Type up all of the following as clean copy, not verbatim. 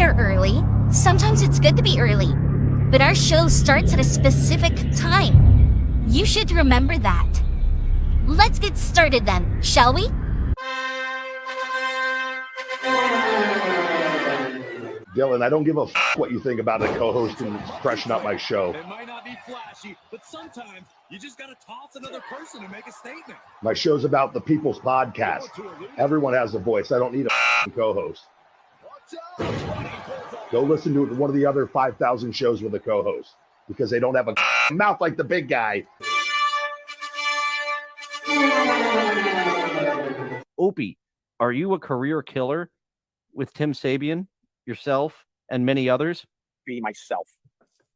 there early. Sometimes it's good to be early. But our show starts at a specific time. You should remember that. Let's get started then, shall we? Dillon, I don't give a what you think about a co-host and freshen up my show. It might not be flashy, but sometimes you just gotta toss another person to make a statement. My show's about the people's podcast. Everyone has a voice. I don't need a co-host. Go listen to one of the other 5,000 shows with a co-host because they don't have a mouth like the big guy. Opie, are you a career killer with Tim Sabian, yourself, and many others? Be myself.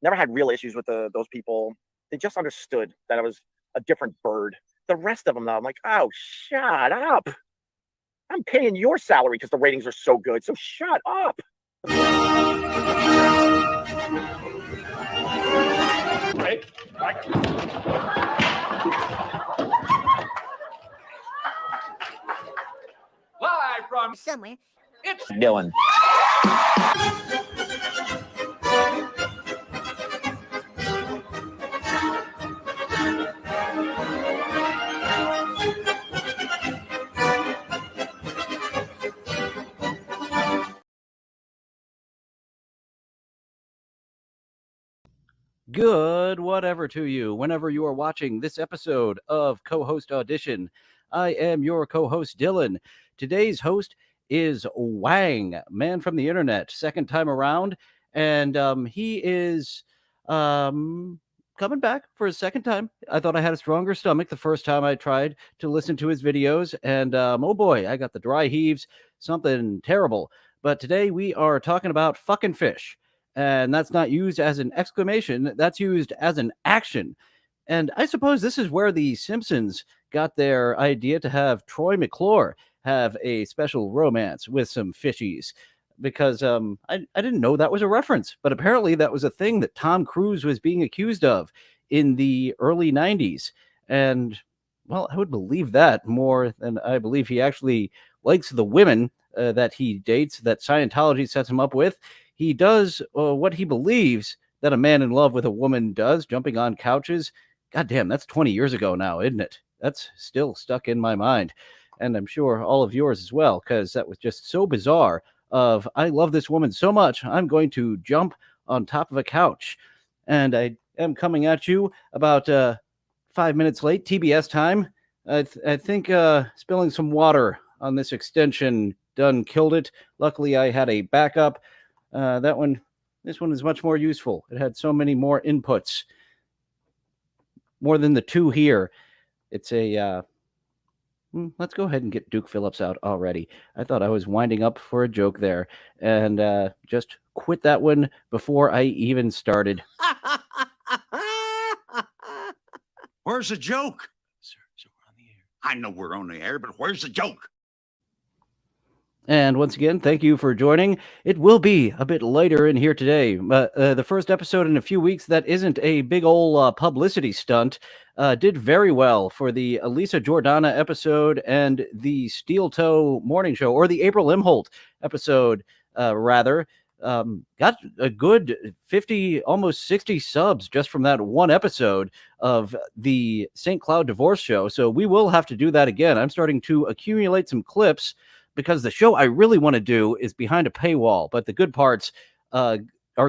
Never had real issues with those people. They just understood that I was a different bird. The rest of them, though, I'm like, oh, shut up. I'm paying your salary because the ratings are so good, so shut up. Right. Live from Somewhere. it's Dillon. Good whatever to you, whenever you are watching this episode of Cohost Audition. I am your co-host, Dillon. Today's host is Whang, man from the internet, second time around, and he is coming back for a second time. I thought I had a stronger stomach the first time I tried to listen to his videos, and oh boy, I got the dry heaves, something terrible. But today we are talking about fucking fish. And that's not used as an exclamation, that's used as an action. And I suppose this is where the Simpsons got their idea to have Troy McClure have a special romance with some fishies. Because I didn't know that was a reference, but apparently that was a thing that Tom Cruise was being accused of in the early 90s. And, well, I would believe that more than I believe he actually likes the women that he dates, that Scientology sets him up with. He does what he believes that a man in love with a woman does, jumping on couches. God damn, that's 20 years ago now, isn't it? That's still stuck in my mind. And I'm sure all of yours as well, because that was just so bizarre of, I love this woman so much, I'm going to jump on top of a couch. And I am coming at you about 5 minutes late, TBS time. I think spilling some water on this extension done killed it. Luckily, I had a backup. This one is much more useful. It had so many more inputs, more than the two here. It's a, let's go ahead and get Duke Phillips out already. I thought I was winding up for a joke there, and just quit that one before I even started. Where's the joke? Sir, we're on the air. I know we're on the air, but where's the joke? And once again, thank you for joining. It will be a bit later in here today. The first episode in a few weeks that isn't a big old publicity stunt did very well for the Elisa Jordana episode and the Steel Toe Morning Show, or the April Imholt episode, rather. Got a good 50, almost 60 subs just from that one episode of the St. Cloud Divorce Show. So we will have to do that again. I'm starting to accumulate some clips, because the show I really want to do is behind a paywall, but the good parts, our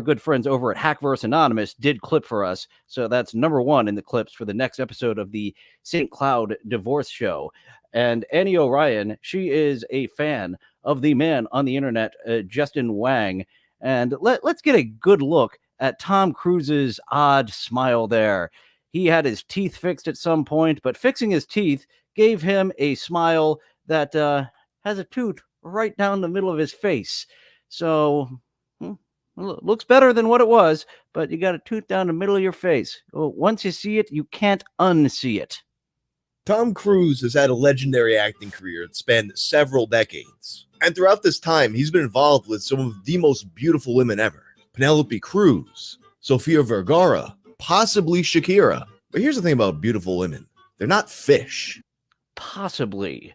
good friends over at Hackverse Anonymous did clip for us. So that's number one in the clips for the next episode of the St. Cloud Divorce Show. And Annie O'Ryan, she is a fan of the man on the internet, Justin Whang. And let's get a good look at Tom Cruise's odd smile there. He had his teeth fixed at some point, but fixing his teeth gave him a smile that has a tooth right down the middle of his face. So, looks better than what it was, but you got a tooth down the middle of your face. Well, once you see it, you can't unsee it. Tom Cruise has had a legendary acting career that spanned several decades. And throughout this time, he's been involved with some of the most beautiful women ever. Penelope Cruz, Sofia Vergara, possibly Shakira. But here's the thing about beautiful women. They're not fish. Possibly.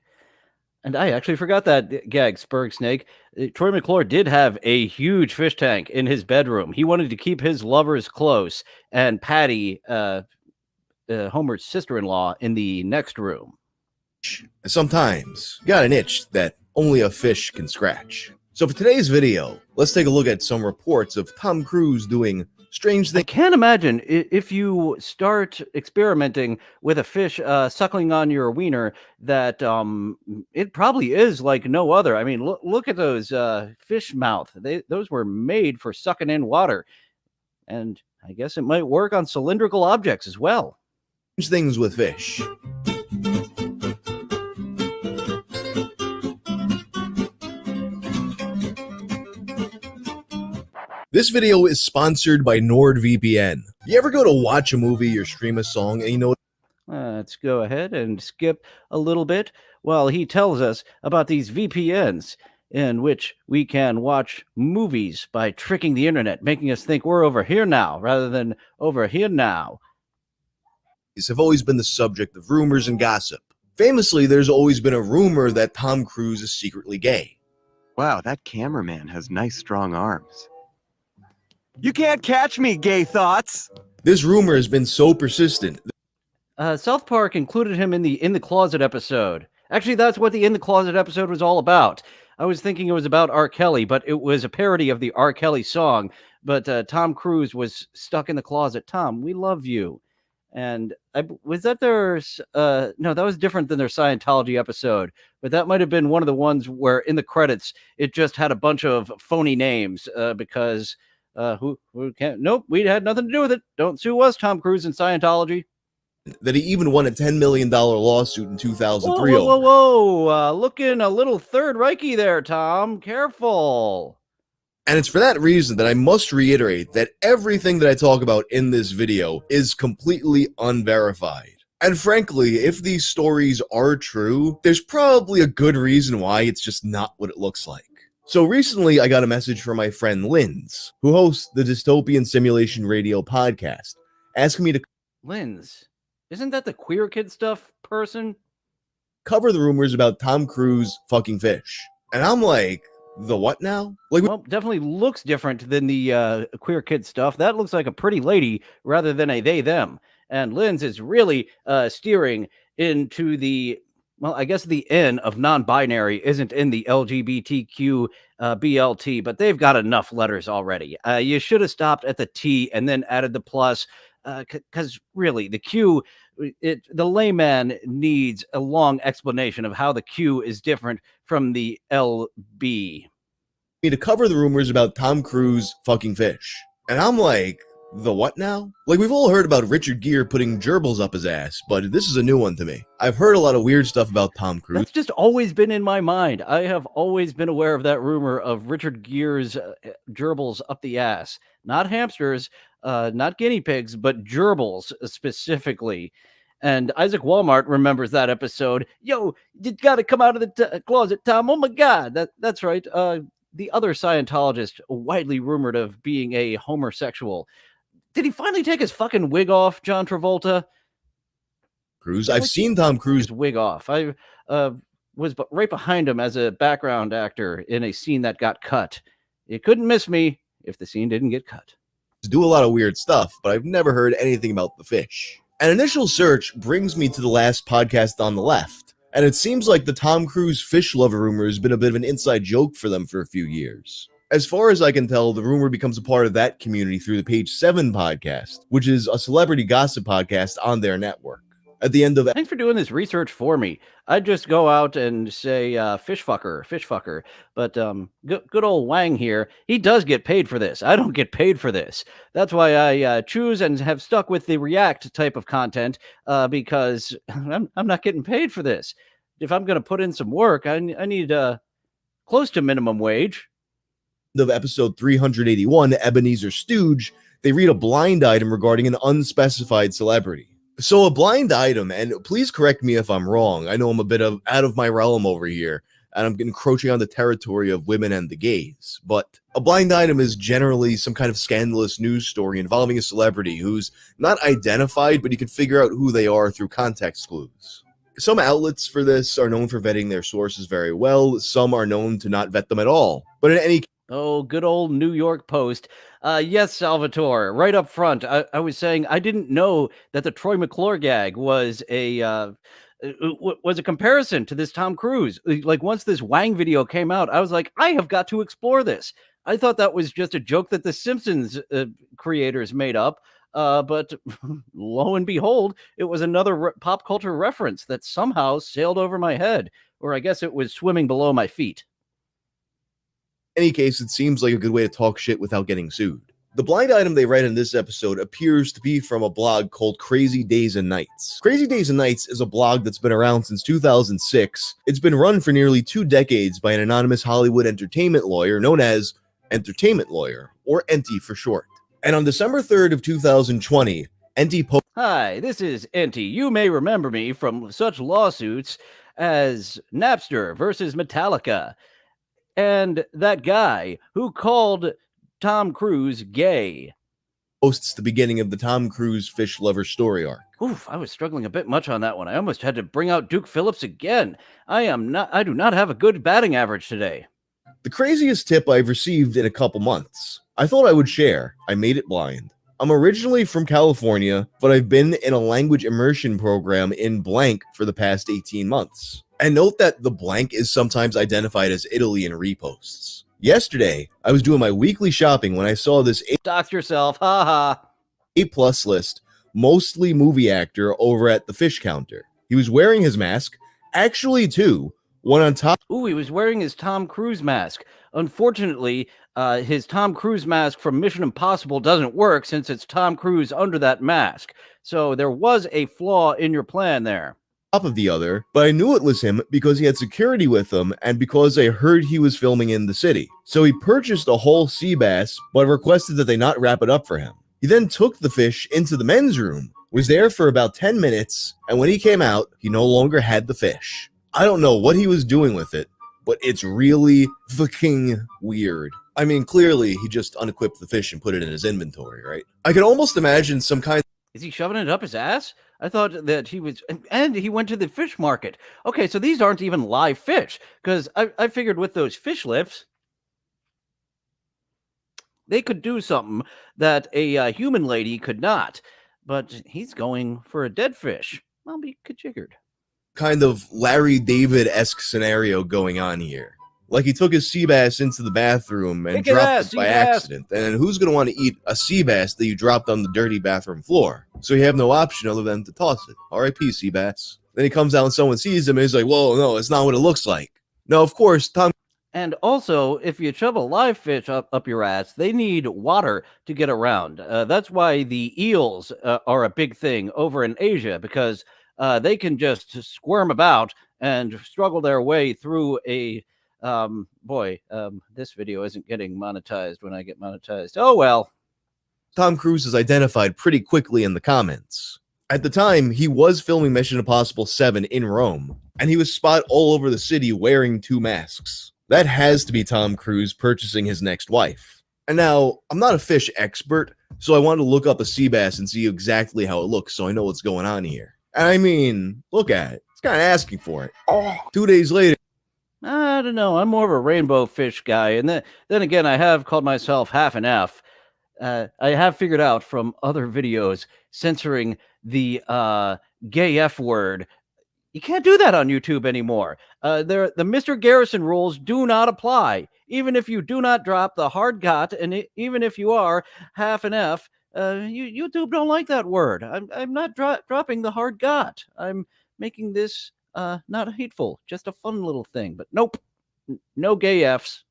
And I actually forgot that gag, Spurg Snake. Troy McClure did have a huge fish tank in his bedroom. He wanted to keep his lovers close, and Patty, Homer's sister-in-law, in the next room. Sometimes you got an itch that only a fish can scratch. So for today's video, let's take a look at some reports of Tom Cruise doing strange I things. can't imagine if you start experimenting with a fish suckling on your wiener that it probably is like no other. I mean, look at those fish mouth. Those were made for sucking in water. And I guess it might work on cylindrical objects as well. Things with fish. This video is sponsored by NordVPN. You ever go to watch a movie or stream a song and you know Let's go ahead and skip a little bit while he tells us about these VPNs in which we can watch movies by tricking the internet, making us think we're over here now rather than over here now. have always been the subject of rumors and gossip. Famously, there's always been a rumor that Tom Cruise is secretly gay. Wow, that cameraman has nice strong arms. You can't catch me, gay thoughts. This rumor has been so persistent. South Park included him in the Closet episode. Actually, that's what the In the Closet episode was all about. I was thinking it was about R. Kelly, but it was a parody of the R. Kelly song. But Tom Cruise was stuck in the closet. Tom, we love you. And was that their no, that was different than their Scientology episode, but that might have been one of the ones where in the credits it just had a bunch of phony names because who can't, nope, we had nothing to do with it. Don't sue us, Tom Cruise and Scientology. That he even won a $10 million lawsuit in 2003. Whoa, looking a little Third Reichy there, Tom. Careful. And it's for that reason that I must reiterate that everything that I talk about in this video is completely unverified. And frankly, if these stories are true, there's probably a good reason why it's just not what it looks like. So recently, I got a message from my friend Linz, who hosts the Dystopian Simulation Radio podcast, asking me to Linz, isn't that the queer kid stuff person? Cover the rumors about Tom Cruise fucking fish. And I'm like, the what now? Like, well, definitely looks different than the queer kid stuff. That looks like a pretty lady rather than a they them. And Linz is really steering into the, well, I guess the N of non-binary isn't in the LGBTQ BLT, but they've got enough letters already. You should have stopped at the T and then added the plus, because really the Q, the layman needs a long explanation of how the Q is different from the LB. Me to cover the rumors about Tom Cruise fucking fish. And I'm like, the what now? Like, we've all heard about Richard Gere putting gerbils up his ass, but this is a new one to me. I've heard a lot of weird stuff about Tom Cruise. That's just always been in my mind. I have always been aware of that rumor of Richard Gere's gerbils up the ass. Not hamsters, not guinea pigs, but gerbils specifically. And Isaac Walmart remembers that episode. Yo, you got to come out of the closet, Tom. Oh my God, that's right. The other Scientologist, widely rumored of being a homosexual. Did he finally take his fucking wig off, John Travolta? Cruise. I've seen Tom Cruise wig off. I was right behind him as a background actor in a scene that got cut. You couldn't miss me if the scene didn't get cut. Do a lot of weird stuff, but I've never heard anything about the fish. An initial search brings me to the last podcast on the left, and it seems like the Tom Cruise fish lover rumor has been a bit of an inside joke for them for a few years. As far as I can tell, the rumor becomes a part of that community through the Page 7 podcast, which is a celebrity gossip podcast on their network. At the end of Thanks for doing this research for me. I'd just go out and say fish fucker. But good old Whang here, he does get paid for this. I don't get paid for this. That's why I choose and have stuck with the React type of content because I'm not getting paid for this. If I'm going to put in some work, I need close to minimum wage. Of episode 381, Ebenezer Stooge, they read a blind item regarding an unspecified celebrity. So a blind item, and please correct me if I'm wrong, I know I'm a bit out of my realm over here, and I'm encroaching on the territory of women and the gays, but a blind item is generally some kind of scandalous news story involving a celebrity who's not identified, but you can figure out who they are through context clues. Some outlets for this are known for vetting their sources very well. Some are known to not vet them at all. But in any Oh, good old New York Post. Yes, Salvatore, right up front. I was saying I didn't know that the Troy McClure gag was was a comparison to this Tom Cruise. Like once this Whang video came out, I was like, I have got to explore this. I thought that was just a joke that the Simpsons creators made up. But lo and behold, it was another pop culture reference that somehow sailed over my head, or I guess it was swimming below my feet. any case, it seems like a good way to talk shit without getting sued. The blind item they write in this episode appears to be from a blog called Crazy Days and Nights. Crazy Days and Nights is a blog that's been around since 2006. It's been run for nearly 2 decades by an anonymous Hollywood entertainment lawyer known as Entertainment Lawyer, or Enty for short. And on December 3rd of 2020, Enty posted, Hi, this is Enty. You may remember me from such lawsuits as Napster versus Metallica, and that guy who called Tom Cruise gay. Posts the beginning of the Tom Cruise fish lover story arc. Oof, I was struggling a bit much on that one. I almost had to bring out Duke Phillips again. I do not have a good batting average today. The craziest tip I've received in a couple months. I thought I would share. I made it blind. I'm originally from California, but I've been in a language immersion program in blank for the past 18 months. And note that the blank is sometimes identified as Italy in reposts. Yesterday, I was doing my weekly shopping when I saw this Dox yourself, haha. A+ list, mostly movie actor over at the fish counter. He was wearing his mask, actually 2, one on top. Ooh, he was wearing his Tom Cruise mask. Unfortunately, his Tom Cruise mask from Mission Impossible doesn't work since it's Tom Cruise under that mask. So there was a flaw in your plan there. Top of the other, but I knew it was him because he had security with him and because I heard he was filming in the city. So he purchased a whole sea bass, but requested that they not wrap it up for him. He then took the fish into the men's room, was there for about 10 minutes, and when he came out, he no longer had the fish. I don't know what he was doing with it, but it's really fucking weird. I mean, clearly he just unequipped the fish and put it in his inventory, right? I can almost imagine some kind. Is he shoving it up his ass? I thought that he was, and he went to the fish market. Okay, so these aren't even live fish, because I figured with those fish lifts, they could do something that a human lady could not. But he's going for a dead fish. I'll be kajiggered. Kind of Larry David-esque scenario going on here. Like he took his sea bass into the bathroom and dropped it by accident. And who's going to want to eat a sea bass that you dropped on the dirty bathroom floor? So you have no option other than to toss it. R.I.P. sea bass. Then he comes out and someone sees him and he's like, whoa, no, it's not what it looks like. No, of course, Tom. And also, if you shove a live fish up your ass, they need water to get around. That's why the eels are a big thing over in Asia, because they can just squirm about and struggle their way through a... this video isn't getting monetized when I get monetized. Oh, well. Tom Cruise is identified pretty quickly in the comments. At the time, he was filming Mission Impossible 7 in Rome, and he was spotted all over the city wearing 2 masks. That has to be Tom Cruise purchasing his next wife. And now, I'm not a fish expert, so I wanted to look up a sea bass and see exactly how it looks so I know what's going on here. And I mean, look at it. It's kind of asking for it. 2 days later, I don't know. I'm more of a rainbow fish guy. And then again, I have called myself half an F. I have figured out from other videos censoring the gay F word. You can't do that on YouTube anymore. The Mr. Garrison rules do not apply. Even if you do not drop the hard got, and even if you are half an F, YouTube don't like that word. I'm not dropping the hard got. I'm making this not hateful, just a fun little thing. But nope, no gay Fs.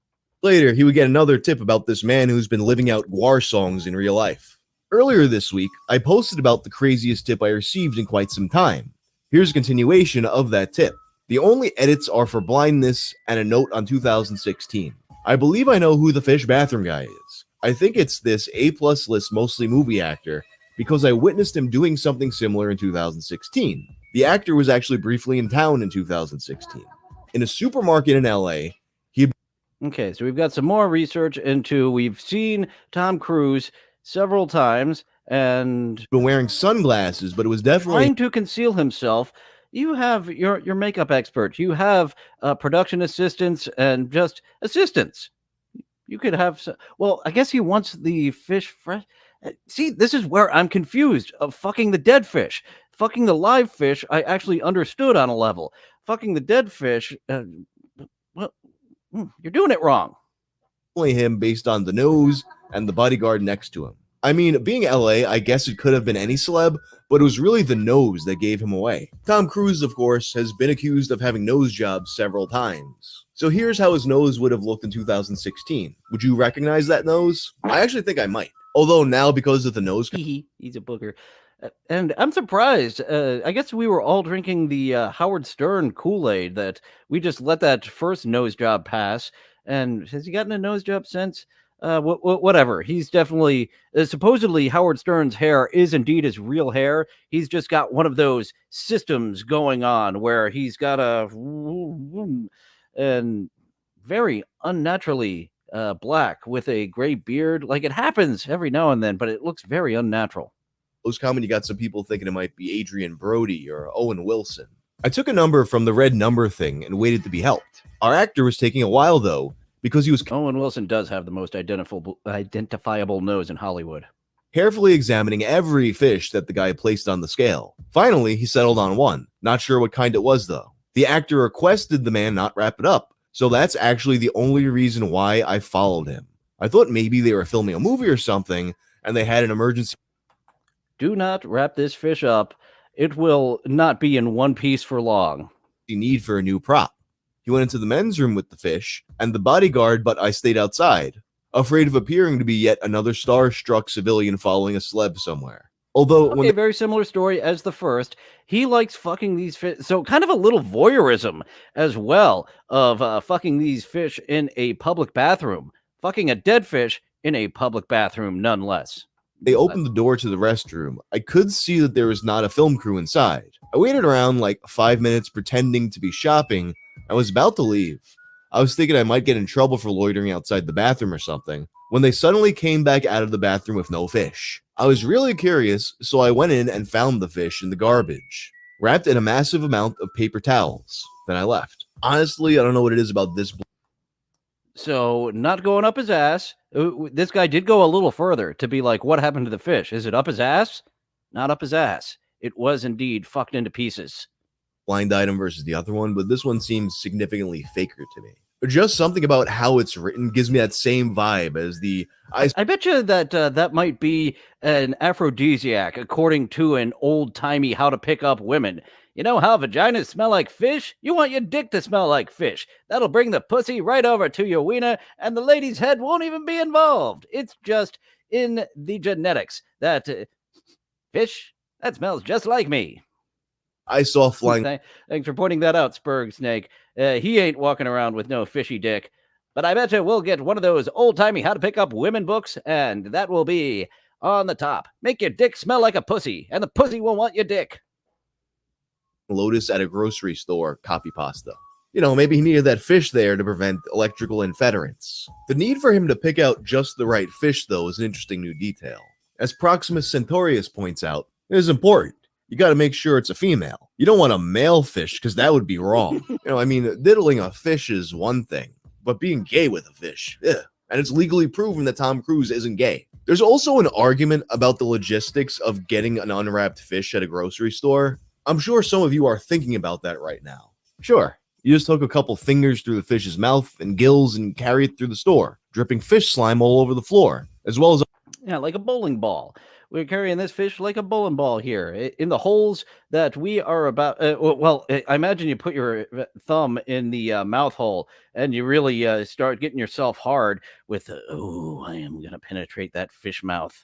Later, he would get another tip about this man who's been living out Gwar songs in real life. Earlier this week, I posted about the craziest tip I received in quite some time. Here's a continuation of that tip. The only edits are for blindness and a note on 2016. I believe I know who the fish bathroom guy is. I think it's this A+ list mostly movie actor because I witnessed him doing something similar in 2016. The actor was actually briefly in town in 2016. In a supermarket in LA, Okay, so we've got some more research into, we've seen Tom Cruise several times and been wearing sunglasses, but it was definitely trying to conceal himself You have your makeup expert. You have production assistants and just assistants. You could have. Well, I guess he wants the fish fresh. See, this is where I'm confused. Of fucking the dead fish, fucking the live fish. I actually understood on a level. Fucking the dead fish. Well, you're doing it wrong. Only him based on the nose and the bodyguard next to him. I mean, being LA, I guess it could have been any celeb, but it was really the nose that gave him away. Tom Cruise, of course, has been accused of having nose jobs several times. So here's how his nose would have looked in 2016. Would you recognize that nose? I actually think I might. Although now, because of the nose... He's a booger. And I'm surprised. I guess we were all drinking the Howard Stern Kool-Aid that we just let that first nose job pass. And has he gotten a nose job since? Whatever. He's definitely supposedly Howard Stern's hair is indeed his real hair. He's just got one of those systems going on where he's got a and very unnaturally black with a gray beard. Like, it happens every now and then, but it looks very unnatural. Most common, you got some people thinking it might be Adrian Brody or Owen Wilson. I took a number from the red number thing and waited to be helped. Our actor was taking a while though, because he was... Owen Wilson does have the most identifiable nose in Hollywood. Carefully examining every fish that the guy placed on the scale. Finally, he settled on one. Not sure what kind it was though. The actor requested the man not wrap it up, so that's actually the only reason why I followed him. I thought maybe they were filming a movie or something, and they had an emergency. Do not wrap this fish up. It will not be in one piece for long. Need for a new prop. He went into the men's room with the fish and the bodyguard, but I stayed outside, afraid of appearing to be yet another star-struck civilian following a celeb somewhere. Although, okay, very similar story as the first. He likes fucking these fish, so kind of a little voyeurism as well of fucking these fish in a public bathroom, fucking a dead fish in a public bathroom, nonetheless. They opened the door to the restroom. I could see that there was not a film crew inside. I waited around like 5 minutes pretending to be shopping. I was about to leave. I was thinking I might get in trouble for loitering outside the bathroom or something, when they suddenly came back out of the bathroom with no fish. I was really curious, so I went in and found the fish in the garbage, wrapped in a massive amount of paper towels. Then I left. Honestly, I don't know what it is about this. So, not going up his ass. This guy did go a little further to be like, what happened to the fish? Is it up his ass? Not up his ass. It was indeed fucked into pieces. Blind item versus the other one, but this one seems significantly faker to me. Just something about how it's written gives me that same vibe as the... I bet you that that might be an aphrodisiac, according to an old-timey how to pick up women. You know how vaginas smell like fish? You want your dick to smell like fish. That'll bring the pussy right over to your wiener, and the lady's head won't even be involved. It's just in the genetics that fish, that smells just like me. I saw flying... Thanks for pointing that out, Spurg Snake. He ain't walking around with no fishy dick. But I bet you we'll get one of those old-timey how to pick up women books, and that will be on the top. Make your dick smell like a pussy, and the pussy will want your dick. Lotus at a grocery store copy pasta. You know, maybe he needed that fish there to prevent electrical interference. The need for him to pick out just the right fish, though, is an interesting new detail. As Proximus Centaurus points out, it is important. You got to make sure it's a female. You don't want a male fish, because that would be wrong. You know, I mean, diddling a fish is one thing, but being gay with a fish, ugh. And it's legally proven that Tom Cruise isn't gay. There's also an argument about the logistics of getting an unwrapped fish at a grocery store. I'm sure some of you are thinking about that right now. Sure, you just hook a couple fingers through the fish's mouth and gills and carry it through the store, dripping fish slime all over the floor, as well as... Yeah, like a bowling ball. We're carrying this fish like a bowling ball here in the holes that we are about. I imagine you put your thumb in the mouth hole and you really start getting yourself hard with, oh, I am going to penetrate that fish mouth.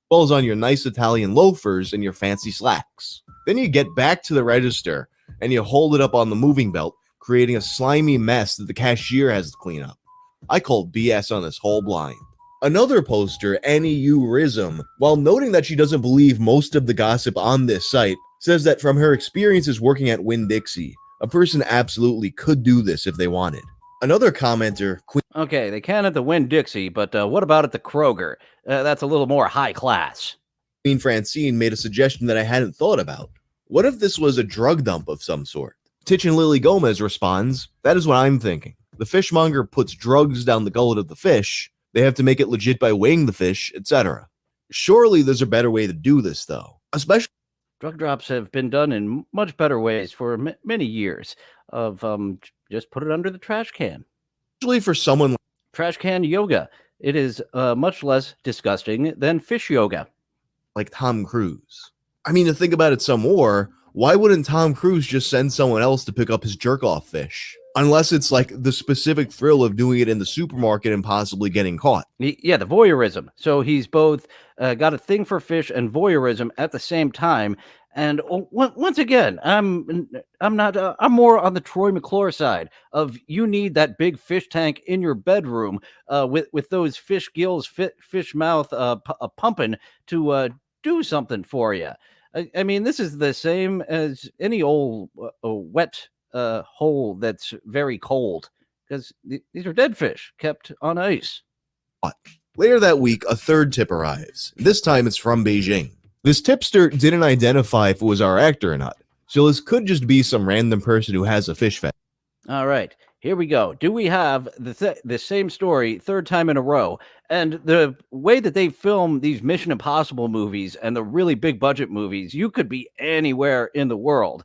Balls on your nice Italian loafers and your fancy slacks. Then you get back to the register and you hold it up on the moving belt, creating a slimy mess that the cashier has to clean up. I call BS on this whole blind. Another poster, Aneurism, while noting that she doesn't believe most of the gossip on this site, says that from her experiences working at Winn-Dixie, a person absolutely could do this if they wanted. Another commenter... Okay, they can at the Winn-Dixie, but what about at the Kroger? That's a little more high class. Queen Francine made a suggestion that I hadn't thought about. What if this was a drug dump of some sort? Titch and Lily Gomez responds, that is what I'm thinking. The fishmonger puts drugs down the gullet of the fish. They have to make it legit by weighing the fish, etc. Surely there's a better way to do this, though. Especially Drug drops have been done in much better ways for many years. Just put it under the trash can. for someone Trash can yoga. It is much less disgusting than fish yoga. like Tom Cruise. I mean, to think about it some more, why wouldn't Tom Cruise just send someone else to pick up his jerk-off fish? Unless it's like the specific thrill of doing it in the supermarket and possibly getting caught. Yeah, the voyeurism. So he's both got a thing for fish and voyeurism at the same time. And once again, I'm more on the Troy McClure side of you need that big fish tank in your bedroom with those fish gills, fish mouth pumping to do something for you. I mean, this is the same as any old wet hole that's very cold, because these are dead fish kept on ice. Later that week, a third tip arrives. This time it's from Beijing. This tipster didn't identify if it was our actor or not, so this could just be some random person who has a fish fetish. All right, here we go. Do we have the same story third time in a row? And the way that they film these Mission Impossible movies and the really big budget movies, you could be anywhere in the world.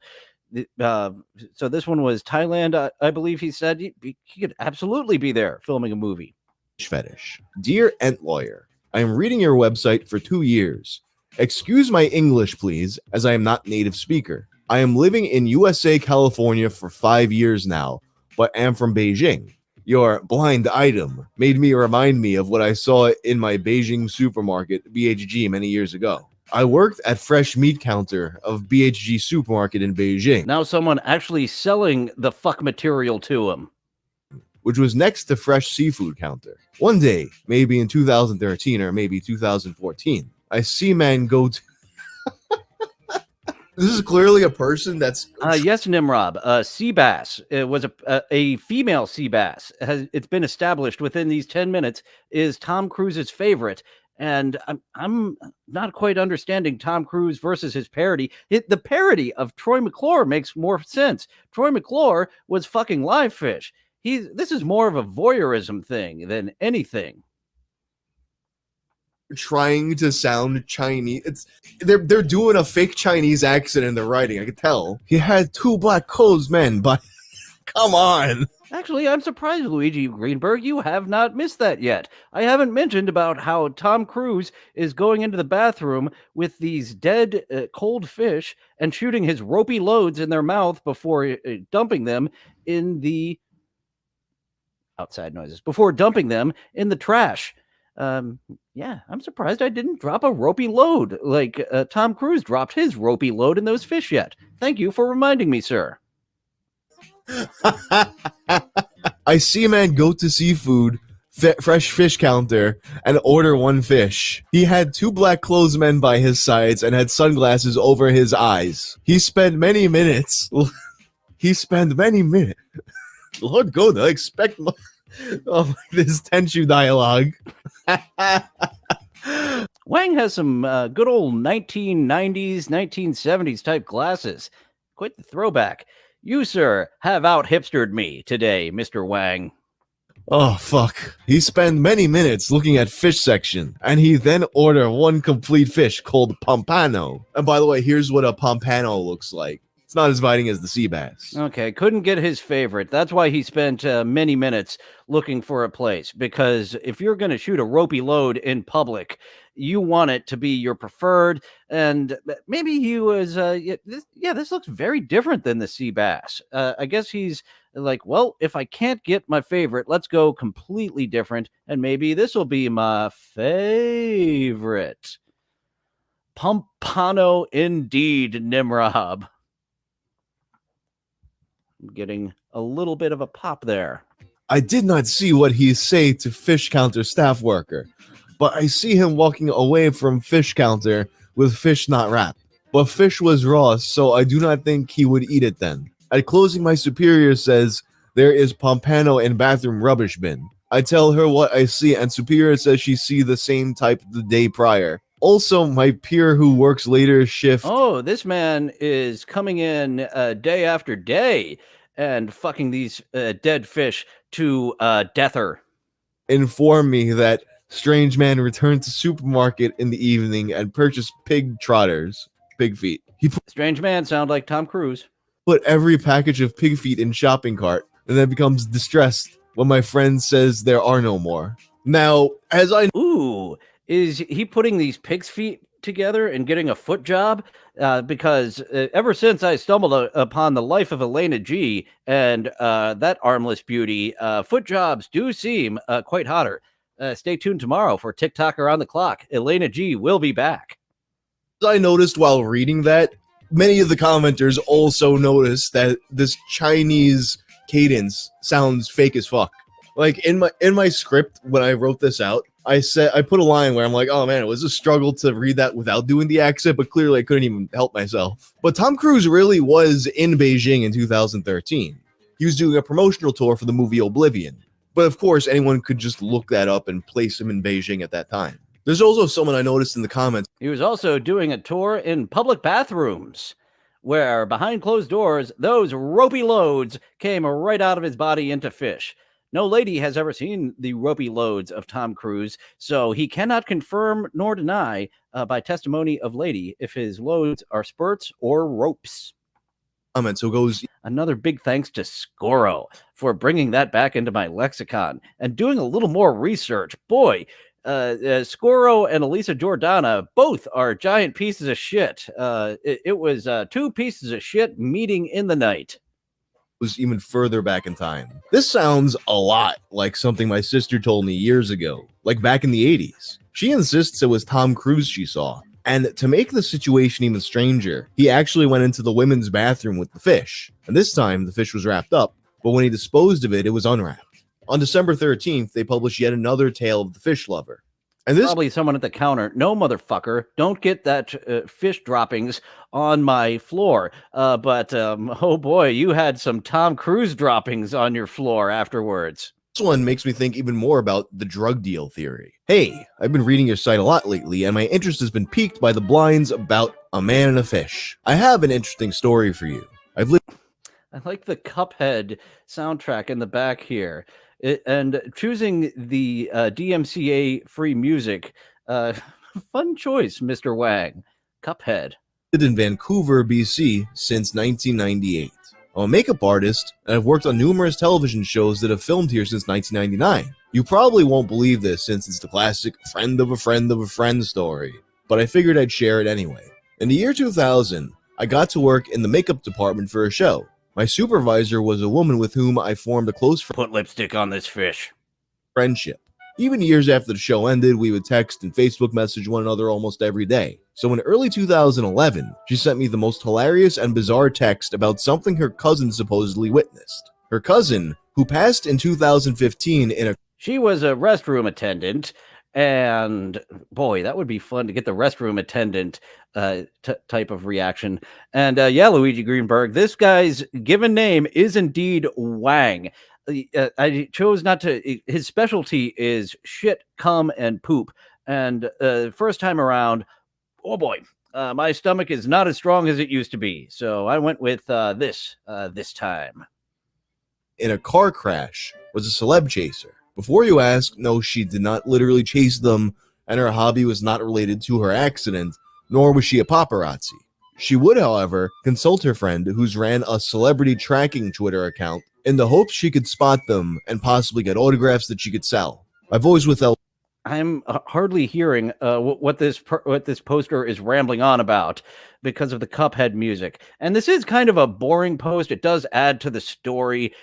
So this one was Thailand, I believe he said. He could absolutely be there filming a movie. Fetish. Dear Ent Lawyer, I am reading your website for 2 years. Excuse my English, please, as I am not native speaker. I am living in USA, California for 5 years now, but am from Beijing. Your blind item made me remind me of what I saw in my Beijing supermarket, BHG, many years ago. I worked at fresh meat counter of BHG supermarket in Beijing. Now someone actually selling the fuck material to him, which was next to fresh seafood counter. One day, maybe in 2013 or maybe 2014, I see man go to... This is clearly a person that's... yes, Nimrod. Sea bass. It was a female sea bass. It's been established within these 10 minutes is Tom Cruise's favorite. And I'm not quite understanding Tom Cruise versus his parody. The parody of Troy McClure makes more sense. Troy McClure was fucking live fish. This is more of a voyeurism thing than anything. Trying to sound Chinese. They're doing a fake Chinese accent in the writing. I could tell. He had 2 black clothes men, but come on. Actually, I'm surprised, Luigi Greenberg, you have not missed that yet. I haven't mentioned about how Tom Cruise is going into the bathroom with these dead, cold fish and shooting his ropey loads in their mouth before dumping them in the outside noises, before dumping them in the trash. Yeah, I'm surprised I didn't drop a ropey load like Tom Cruise dropped his ropey load in those fish yet. Thank you for reminding me, sir. I see a man go to seafood, fresh fish counter, and order 1 fish. He had 2 black clothesmen by his sides and had sunglasses over his eyes. He spent many minutes. Lord Goda, expect this Tenchu dialogue. Whang has some good old 1990s, 1970s type glasses. Quite the throwback. You, sir, have out-hipstered me today, Mr. Whang. Oh, fuck. He spent many minutes looking at fish section, and he then ordered 1 complete fish called pompano. And by the way, here's what a pompano looks like. It's not as inviting as the sea bass. Okay, couldn't get his favorite. That's why he spent many minutes looking for a place. Because if you're going to shoot a ropey load in public, you want it to be your preferred. And maybe he was, this looks very different than the sea bass. I guess he's like, well, if I can't get my favorite, let's go completely different. And maybe this will be my favorite. Pompano indeed, Nimrod. I'm getting a little bit of a pop there. I did not see what he say to fish counter staff worker, but I see him walking away from fish counter with fish not wrapped. But fish was raw, so I do not think he would eat it then. At closing, my superior says, there is pompano in bathroom rubbish bin. I tell her what I see, and superior says she see the same type the day prior. Also, my peer who works later shift Oh, this man is coming in day after day and fucking these dead fish to deather. informed me that strange man returned to supermarket in the evening and purchased pig trotters, pig feet. He Strange man sound like Tom Cruise. put every package of pig feet in shopping cart and then becomes distressed when my friend says there are no more. Now, as I Ooh, is he putting these pig's feet together and getting a foot job? Because ever since I stumbled upon the life of Elena G and that armless beauty, foot jobs do seem quite hotter. Stay tuned tomorrow for TikTok Around the Clock. Elena G will be back. noticed while reading that, many of the commenters also noticed that this Chinese cadence sounds fake as fuck. Like in my script when I wrote this out, I put a line where I'm like, oh man, it was a struggle to read that without doing the accent, but clearly I couldn't even help myself. But Tom Cruise really was in Beijing in 2013. He was doing a promotional tour for the movie Oblivion. But of course, anyone could just look that up and place him in Beijing at that time. There's also someone I noticed in the comments. He was also doing a tour in public bathrooms where behind closed doors, those ropey loads came right out of his body into fish. No lady has ever seen the ropey loads of Tom Cruise, so he cannot confirm nor deny by testimony of lady if his loads are spurts or ropes. So goes another big thanks to Scoro for bringing that back into my lexicon and doing a little more research. Boy, Scoro and Elisa Jordana both are giant pieces of shit. It was two pieces of shit meeting in the night. Was even further back in time. This sounds a lot like something my sister told me years ago, like back in the 80s. She insists it was Tom Cruise she saw. And to make the situation even stranger, he actually went into the women's bathroom with the fish. And this time, the fish was wrapped up, but when he disposed of it, it was unwrapped. On December 13th, they published yet another tale of the fish lover. And this probably someone at the counter. No, motherfucker, don't get that fish droppings on my floor. But oh boy, you had some Tom Cruise droppings on your floor afterwards. This one makes me think even more about the drug deal theory. Hey, I've been reading your site a lot lately, and my interest has been piqued by the blinds about a man and a fish. I have an interesting story for you. I like the Cuphead soundtrack in the back here. And choosing the DMCA free music, fun choice, Mr. Whang. Cuphead. In Vancouver, BC since 1998. I'm a makeup artist, and I've worked on numerous television shows that have filmed here since 1999. You probably won't believe this since it's the classic friend of a friend of a friend story, but I figured I'd share it anyway. In the year 2000, I got to work in the makeup department for a show. My supervisor was a woman with whom I formed a close Put lipstick on this fish. friendship. Even years after the show ended, we would text and Facebook message one another almost every day. So in early 2011, she sent me the most hilarious and bizarre text about something her cousin supposedly witnessed. Her cousin, who passed in 2015 in a... She was a restroom attendant, and boy, that would be fun to get the restroom attendant type of reaction. And yeah, Luigi Greenberg, this guy's given name is indeed Whang. I chose not to. His specialty is shit, cum, and poop. And first time around, oh boy, my stomach is not as strong as it used to be. So I went with this time. In a car crash, was a celeb chaser. Before you ask, no, she did not literally chase them, and her hobby was not related to her accident, nor was she a paparazzi. She would, however, consult her friend who's ran a celebrity tracking Twitter account in the hopes she could spot them and possibly get autographs that she could sell. My voice with L. I'm hardly hearing what this poster is rambling on about because of the Cuphead music. And this is kind of a boring post. It does add to the story.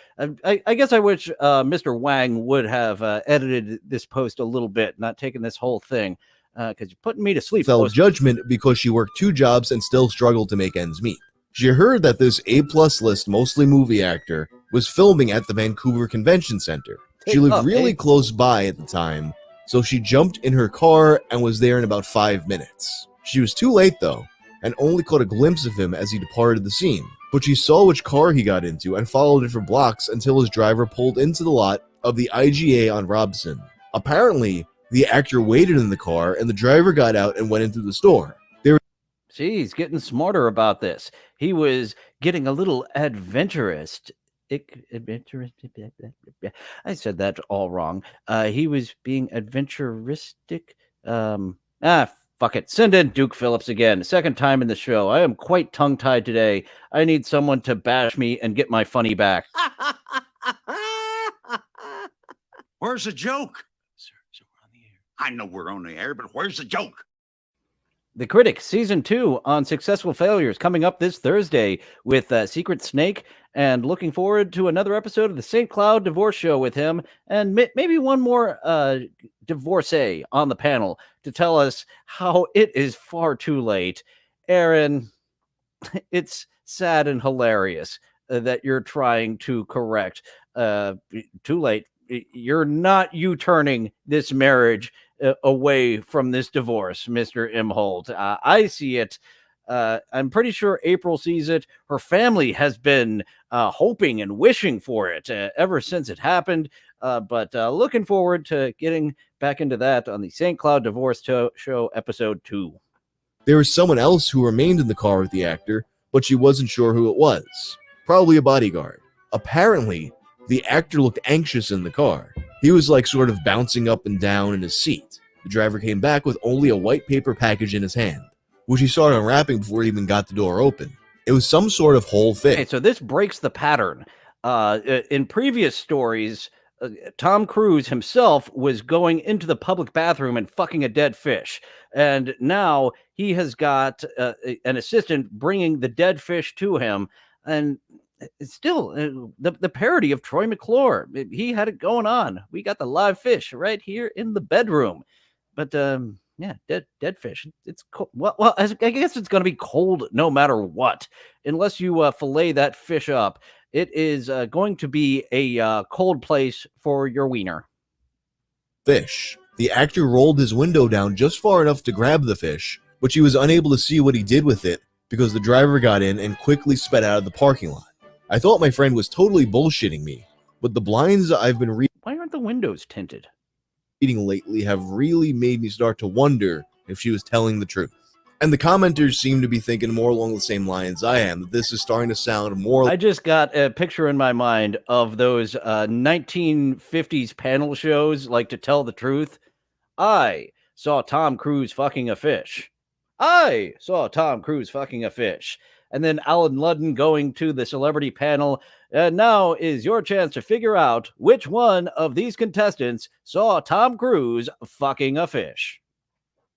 I guess I wish Mr. Whang would have edited this post a little bit, not taken this whole thing, because you're putting me to sleep. Fell judgment because she worked 2 jobs and still struggled to make ends meet. She heard that this A-plus list, mostly movie actor, was filming at the Vancouver Convention Center. She lived really close by at the time, so she jumped in her car and was there in about 5 minutes. She was too late though, and only caught a glimpse of him as he departed the scene. But she saw which car he got into and followed it for blocks until his driver pulled into the lot of the IGA on Robson. Apparently, The actor waited in the car, and the driver got out and went into the store. See, he's getting smarter about this. He was getting a little adventurous. Adventurous. I said that all wrong. He was being adventuristic. Fuck it. Send in Duke Phillips again. Second time in the show. I am quite tongue-tied today. I need someone to bash me and get my funny back. Where's the joke? Sir, we're on the air. I know we're on the air, but where's the joke? The Critic Season 2 on Successful Failures coming up this Thursday with Secret Snake, and looking forward to another episode of the St. Cloud Divorce Show with him, and maybe one more divorcee on the panel to tell us how it is far too late. Aaron, it's sad and hilarious that you're trying to correct. Too late. You're not U-turning this marriage away from this divorce, Mr. Imholt. I see it. I'm pretty sure April sees it. Her family has been hoping and wishing for it ever since it happened. But looking forward to getting back into that on the St. Cloud Divorce Show episode 2. There was someone else who remained in the car with the actor, but she wasn't sure who it was. Probably a bodyguard. Apparently, the actor looked anxious in the car. He was like sort of bouncing up and down in his seat. The driver came back with only a white paper package in his hand, which he started unwrapping before he even got the door open. It was some sort of whole fish. Okay, so this breaks the pattern. In previous stories, Tom Cruise himself was going into the public bathroom and fucking a dead fish. And now he has got an assistant bringing the dead fish to him. And it's still the parody of Troy McClure. He had it going on. We got the live fish right here in the bedroom. But yeah, dead fish. It's cold. Well, I guess it's going to be cold no matter what, unless you fillet that fish up. It is going to be a cold place for your wiener. Fish. The actor rolled his window down just far enough to grab the fish, but she was unable to see what he did with it because the driver got in and quickly sped out of the parking lot. I thought my friend was totally bullshitting me, but the blinds I've been reading Why aren't the windows tinted? Lately have really made me start to wonder if she was telling the truth. And the commenters seem to be thinking more along the same lines I am, that this is starting to sound more... I just got a picture in my mind of those 1950s panel shows, like To Tell the Truth. I saw Tom Cruise fucking a fish. I saw Tom Cruise fucking a fish. And then Alan Ludden going to the celebrity panel. And now is your chance to figure out which one of these contestants saw Tom Cruise fucking a fish.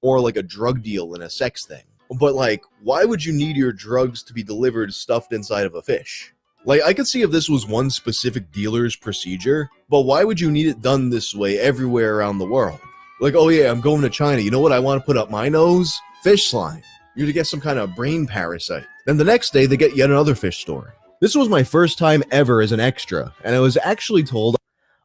Or like a drug deal and a sex thing. But like, why would you need your drugs to be delivered stuffed inside of a fish? Like, I could see if this was one specific dealer's procedure, but why would you need it done this way everywhere around the world? Like, oh yeah, I'm going to China. You know what I want to put up my nose? Fish slime. You're to get some kind of brain parasite. Then the next day, they get yet another fish story. This was my first time ever as an extra, and I was actually told...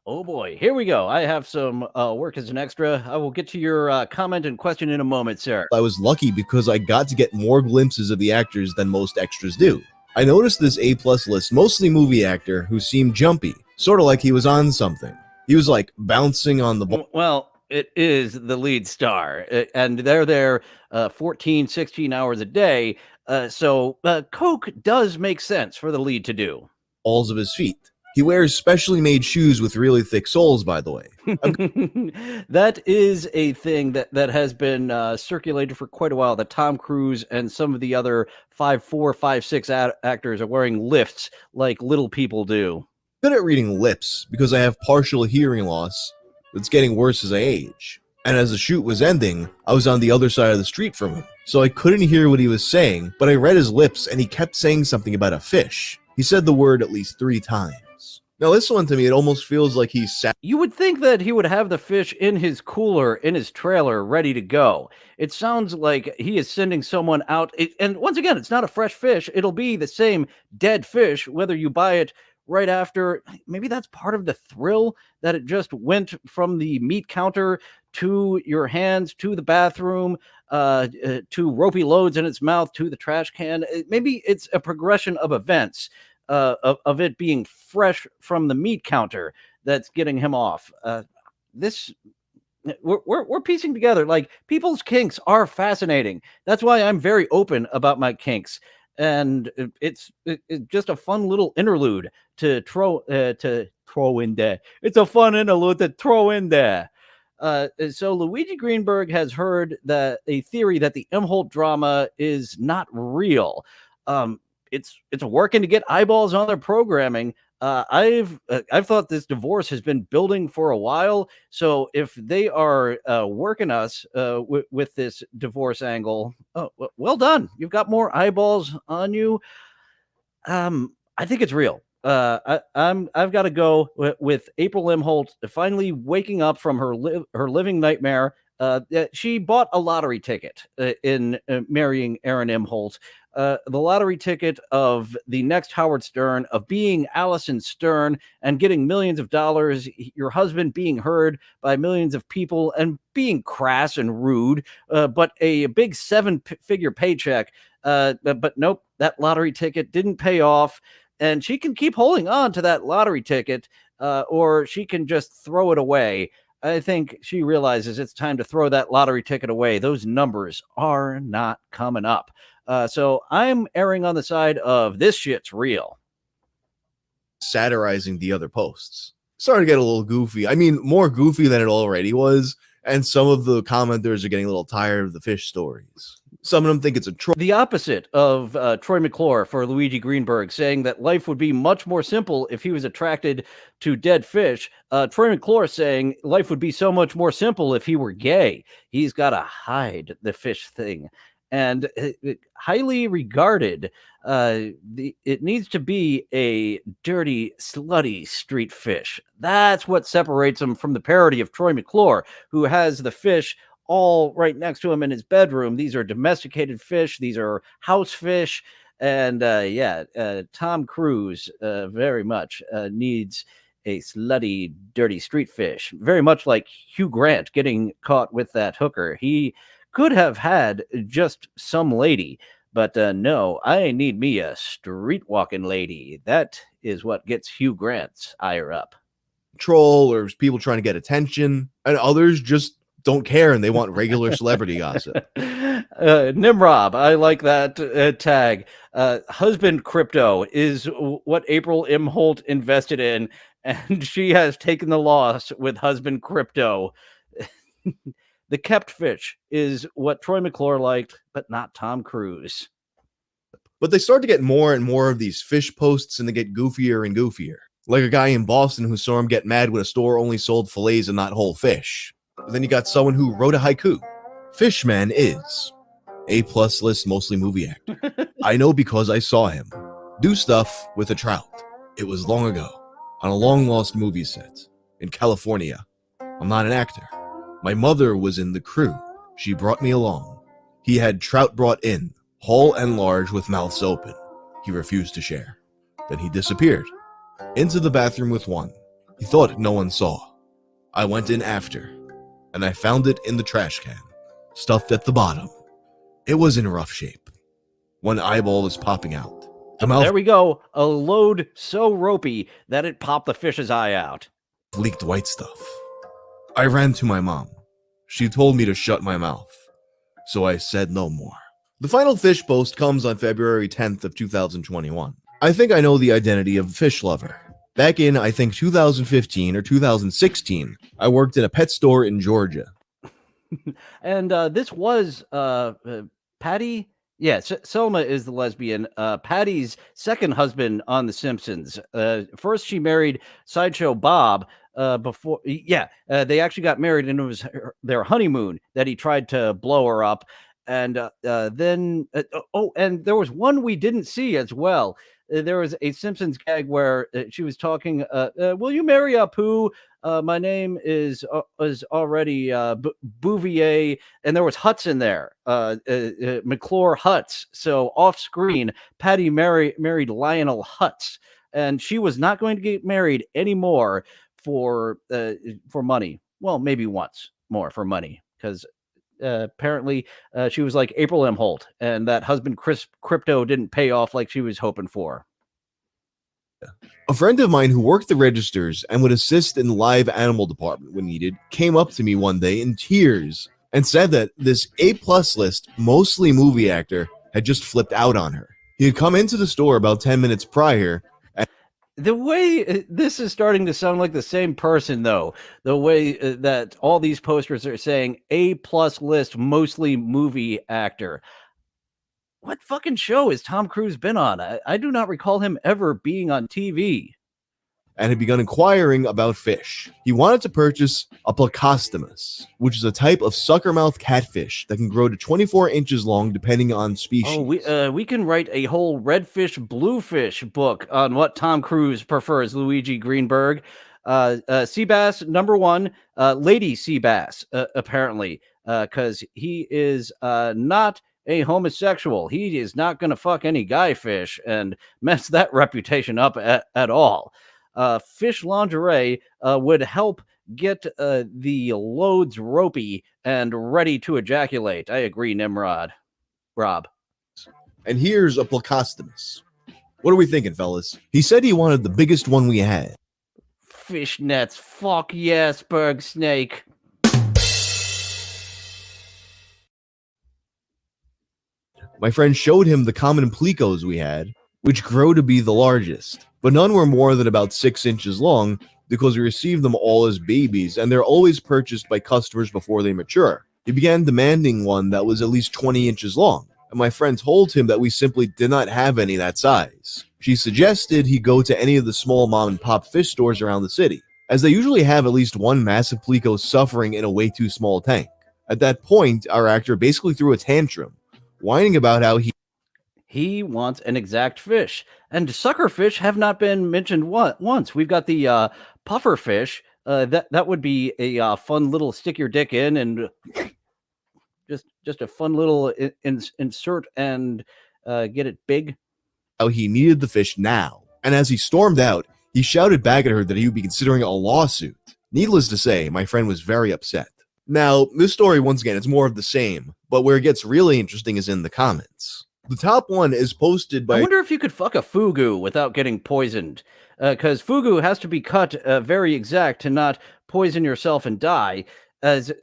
Oh boy, here we go. I have some work as an extra. I will get to your comment and question in a moment, sir. I was lucky because I got to get more glimpses of the actors than most extras do. I noticed this A-plus list, mostly movie actor, who seemed jumpy, sort of like he was on something. He was like bouncing on the ball. Well, it is the lead star, and they're there 14, 16 hours a day, so coke does make sense for the lead to do. Balls of his feet. He wears specially made shoes with really thick soles, by the way. That is a thing that has been circulated for quite a while, that Tom Cruise and some of the other 5'4", 5'6" actors are wearing lifts like little people do. I'm good at reading lips because I have partial hearing loss that's getting worse as I age. And as the shoot was ending, I was on the other side of the street from him, so I couldn't hear what he was saying, but I read his lips and he kept saying something about a fish. He said the word at least 3 times. Now this one to me, it almost feels like he's sat... You would think that he would have the fish in his cooler, in his trailer, ready to go. It sounds like he is sending someone out. And once again, it's not a fresh fish. It'll be the same dead fish, whether you buy it right after. Maybe that's part of the thrill, that it just went from the meat counter to your hands, to the bathroom, to ropey loads in its mouth, to the trash can. Maybe it's a progression of events. Of it being fresh from the meat counter that's getting him off. This we're piecing together, like, people's kinks are fascinating. That's why I'm very open about my kinks, and it's just a fun little interlude to throw in there. It's a fun interlude to throw in there. So Luigi Greenberg has heard that a theory that the Imholt drama is not real. Um, it's working to get eyeballs on their programming. I've thought this divorce has been building for a while. So if they are working us with this divorce angle, oh, well done. You've got more eyeballs on you. I think it's real. I've got to go with April Imholt finally waking up from her living nightmare. She bought a lottery ticket in marrying Aaron Imholt. The lottery ticket of the next Howard Stern, of being Allison Stern and getting millions of dollars, your husband being heard by millions of people and being crass and rude, but a big seven-figure paycheck. But nope, that lottery ticket didn't pay off. And she can keep holding on to that lottery ticket, or she can just throw it away. I think she realizes it's time to throw that lottery ticket away. Those numbers are not coming up. So I'm erring on the side of this shit's real. Satirizing the other posts. Started to get a little goofy. I mean, more goofy than it already was. And some of the commenters are getting a little tired of the fish stories. Some of them think it's a troll. The opposite of Troy McClure for Luigi Greenberg, saying that life would be much more simple if he was attracted to dead fish. Troy McClure saying life would be so much more simple if he were gay. He's got to hide the fish thing. And highly regarded, it needs to be a dirty, slutty street fish. That's what separates him from the parody of Troy McClure, who has the fish all right next to him in his bedroom. These are domesticated fish. These are house fish. And Tom Cruise very much needs a slutty, dirty street fish. Very much like Hugh Grant getting caught with that hooker. He could have had just some lady, but no, I need me a street walking lady. That is what gets Hugh Grant's ire up. Troll, or people trying to get attention, and others just don't care and they want regular celebrity gossip. Nimrob, I like that tag. Husband crypto is what April Imholt invested in, and she has taken the loss with husband crypto. The kept fish is what Troy McClure liked, but not Tom Cruise. But they start to get more and more of these fish posts, and they get goofier and goofier. Like a guy in Boston who saw him get mad when a store only sold fillets and not whole fish. But then you got someone who wrote a haiku. Fishman is A+ list, mostly movie actor. I know because I saw him do stuff with a trout. It was long ago, on a long-lost movie set in California. I'm not an actor. My mother was in the crew. She brought me along. He had trout brought in, whole and large with mouths open. He refused to share. Then he disappeared. Into the bathroom with one. He thought no one saw. I went in after, and I found it in the trash can, stuffed at the bottom. It was in rough shape. One eyeball was popping out. The mouth, there we go. A load so ropey that it popped the fish's eye out. Leaked white stuff. I ran to my mom. She told me to shut my mouth, so I said no more. The final fish post comes on February 10th of 2021. I think I know the identity of a fish lover. Back in, I think, 2015 or 2016, I worked in a pet store in Georgia. And this was Patty. Yeah, Selma is the lesbian. Patty's second husband on The Simpsons. First, she married Sideshow Bob. They actually got married, and it was their honeymoon that he tried to blow her up. And then there was one we didn't see as well. There was a Simpsons gag where she was talking, will you marry Apu? My name is already Bouvier, and there was Hutz in there, McClure Hutz. So off screen, Patty married Lionel Hutz, and she was not going to get married anymore for money. Well, maybe once more for money, because apparently she was like April Imholt, and that husband Chris Crypto didn't pay off like she was hoping for. A friend of mine who worked the registers and would assist in the live animal department when needed came up to me one day in tears and said that this A-plus list, mostly movie actor, had just flipped out on her. He had come into the store about 10 minutes prior. The way this is starting to sound like the same person, though, the way that all these posters are saying A-plus list, mostly movie actor. What fucking show has Tom Cruise been on? I do not recall him ever being on TV. And had begun inquiring about fish. He wanted to purchase a plecostomus, which is a type of sucker-mouth catfish that can grow to 24 inches long depending on species. Oh, we can write a whole redfish, bluefish book on what Tom Cruise prefers, Luigi Greenberg. Sea bass, number one, lady sea bass, apparently, because he is not a homosexual. He is not going to fuck any guy fish and mess that reputation up at all. Fish lingerie would help get the loads ropey and ready to ejaculate. I agree, Nimrod. Rob. And here's a plecostomus. What are we thinking, fellas? He said he wanted the biggest one we had. Fish nets. Fuck yes, Berg Snake. My friend showed him the common plecos we had, which grow to be the largest, but none were more than about 6 inches long because we received them all as babies and they're always purchased by customers before they mature. He began demanding one that was at least 20 inches long, and my friend told him that we simply did not have any that size. She suggested he go to any of the small mom and pop fish stores around the city, as they usually have at least one massive pleco suffering in a way too small tank. At that point, our actor basically threw a tantrum, whining about how he wants an exact fish, and sucker fish have not been mentioned once. We've got the puffer fish. That would be a fun little stick your dick in and just a fun little insert and get it big. How he needed the fish now, and as he stormed out, he shouted back at her that he would be considering a lawsuit. Needless to say, my friend was very upset. Now, this story, once again, it's more of the same, but where it gets really interesting is in the comments. The top one is posted by... I wonder if you could fuck a fugu without getting poisoned, because fugu has to be cut very exact to not poison yourself and die.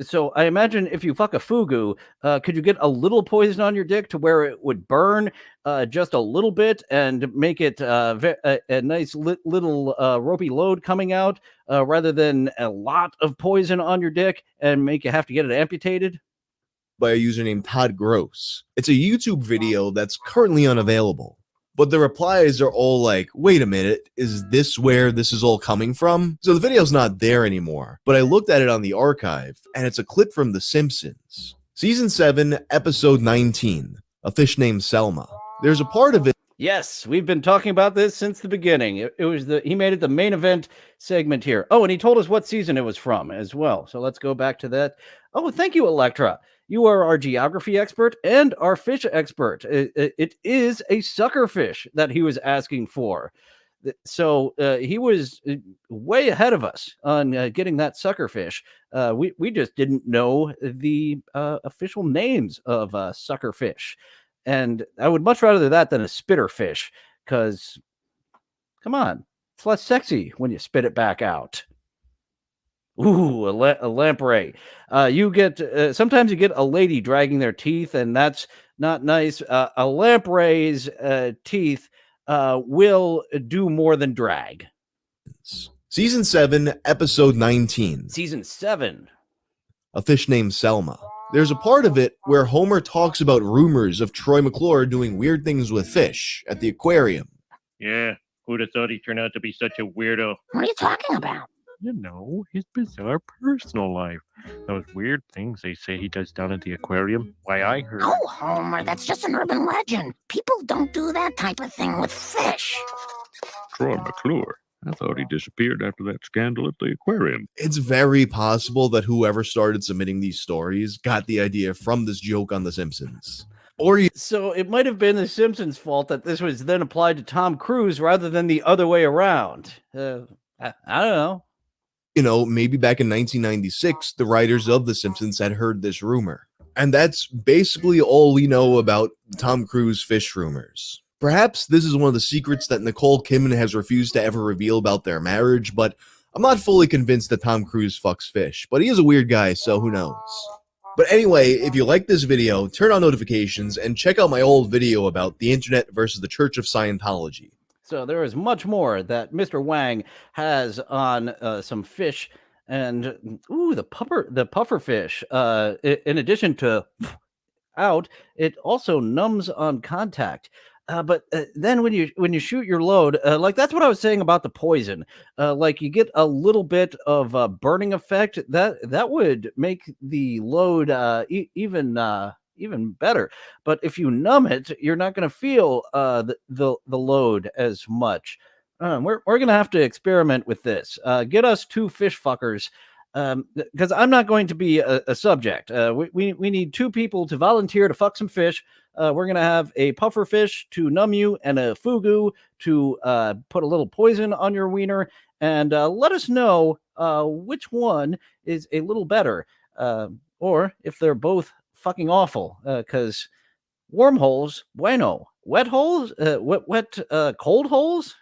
So I imagine if you fuck a fugu, could you get a little poison on your dick to where it would burn just a little bit and make it a nice little ropey load coming out rather than a lot of poison on your dick and make you have to get it amputated? By a user named Todd Gross. It's a YouTube video that's currently unavailable, but the replies are all like, wait a minute, is this where this is all coming from? So the video's not there anymore, but I looked at it on the archive, and it's a clip from The Simpsons. Season 7, Episode 19, A Fish Named Selma. There's a part of it... Yes, we've been talking about this since the beginning. It was he made it the main event segment here. Oh, and he told us what season it was from as well. So let's go back to that. Oh, thank you, Electra. You are our geography expert and our fish expert. It is a sucker fish that he was asking for. So he was way ahead of us on getting that sucker fish. We just didn't know the official names of sucker fish. And I would much rather that than a spitter fish, because, come on, it's less sexy when you spit it back out. Ooh, a lamprey. You get sometimes you get a lady dragging their teeth, and that's not nice. A lamprey's teeth will do more than drag. Season 7, Episode 19. Season 7. A Fish Named Selma. There's a part of it where Homer talks about rumors of Troy McClure doing weird things with fish at the aquarium. Yeah, who'd have thought he turned out to be such a weirdo? What are you talking about? You know, his bizarre personal life. Those weird things they say he does down at the aquarium. Why, I heard... Oh, Homer, that's just an urban legend. People don't do that type of thing with fish. Troy McClure. I thought he disappeared after that scandal at the aquarium. It's very possible that whoever started submitting these stories got the idea from this joke on The Simpsons. So it might have been The Simpsons' fault that this was then applied to Tom Cruise rather than the other way around. I don't know. You know, maybe back in 1996, the writers of The Simpsons had heard this rumor. And that's basically all we know about Tom Cruise fish rumors. Perhaps this is one of the secrets that Nicole Kidman has refused to ever reveal about their marriage, but I'm not fully convinced that Tom Cruise fucks fish, but he is a weird guy, so who knows. But anyway, if you like this video, turn on notifications and check out my old video about the internet versus the Church of Scientology. So there is much more that Mr. Whang has on some fish, and ooh, the puffer fish. In addition to out, it also numbs on contact. But then when you shoot your load, like that's what I was saying about the poison. Like you get a little bit of a burning effect. That would make the load even better. But if you numb it, you're not going to feel the load as much. We're going to have to experiment with this. Get us two fish fuckers. Because I'm not going to be a subject. We need two people to volunteer to fuck some fish. We're going to have a puffer fish to numb you and a fugu to put a little poison on your wiener. And let us know which one is a little better. Or if they're both fucking awful. Because wormholes, bueno. Wet holes? Cold holes?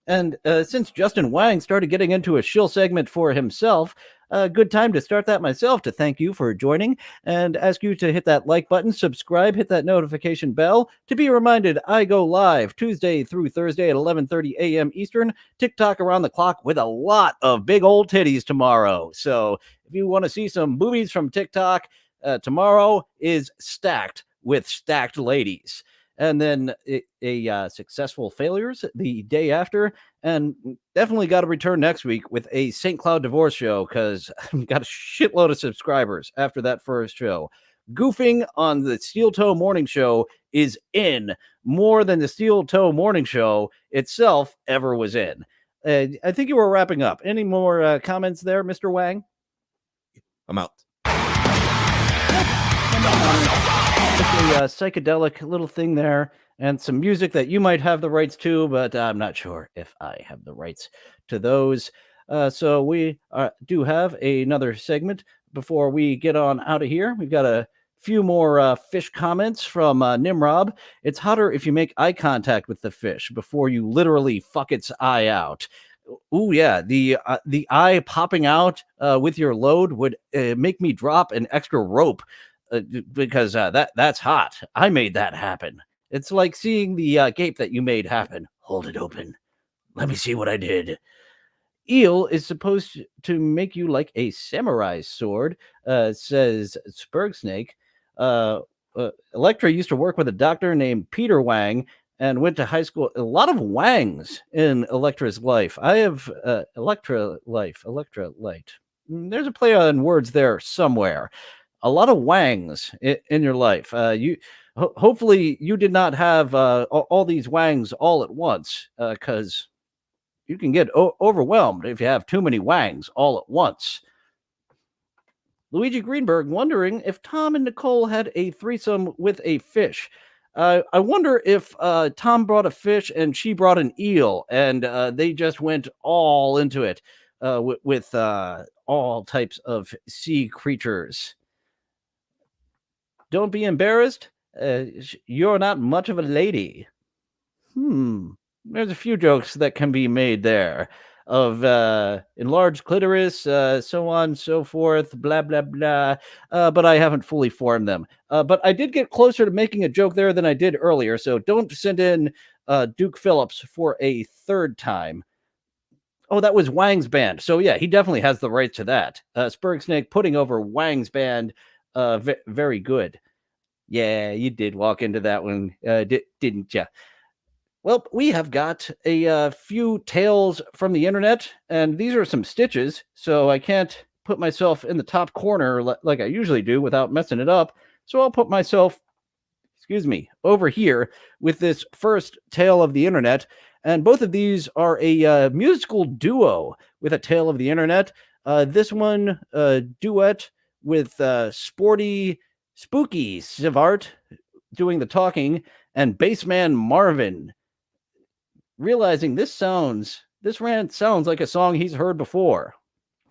And since Justin Whang started getting into a shill segment for himself, a good time to start that myself to thank you for joining and ask you to hit that like button, subscribe, hit that notification bell to be reminded I go live Tuesday through Thursday at 11:30 a.m. Eastern, TikTok around the clock with a lot of big old titties tomorrow. So if you want to see some boobies from TikTok, tomorrow is stacked with stacked ladies. And then a successful failures the day after, and definitely got to return next week with a St. Cloud divorce show because I've got a shitload of subscribers after that first show. Goofing on the Steel Toe Morning Show is in more than the Steel Toe Morning Show itself ever was in. I think you were wrapping up. Any more comments there, Mr. Whang? I'm out. A psychedelic little thing there and some music that you might have the rights to, but I'm not sure if I have the rights to those. So we do have another segment before we get on out of here. We've got a few more fish comments from Nimrob. It's hotter if you make eye contact with the fish before you literally fuck its eye out. Ooh, yeah, the eye popping out with your load would make me drop an extra rope. Because that's hot. I made that happen. It's like seeing the gape that you made happen. Hold it open. Let me see what I did. Eel is supposed to make you like a samurai sword, says Spurgsnake. Electra used to work with a doctor named Peter Whang and went to high school. A lot of Whangs in Electra's life. I have Electra Light. There's a play on words there somewhere. A lot of Whangs in your life. Hopefully you did not have all these Whangs all at once, because you can get overwhelmed if you have too many Whangs all at once. Luigi Greenberg wondering if Tom and Nicole had a threesome with a fish. I wonder if Tom brought a fish and she brought an eel, and they just went all into it with all types of sea creatures. Don't be embarrassed. You're not much of a lady. There's a few jokes that can be made there of enlarged clitoris, so on and so forth, blah, blah, blah. But I haven't fully formed them. But I did get closer to making a joke there than I did earlier. So don't send in Duke Phillips for a third time. Oh, that was Whang's band. So yeah, he definitely has the right to that. Spurgsnake putting over Whang's band. Very good. Yeah, you did walk into that one, didn't you? Well, we have got a few tales from the internet, and these are some stitches, so I can't put myself in the top corner like I usually do without messing it up. So I'll put myself, over here with this first tale of the internet. And both of these are a musical duo with a tale of the internet. This one, duet with spooky Sivart doing the talking, and bassman Marvin realizing this rant sounds like a song he's heard before.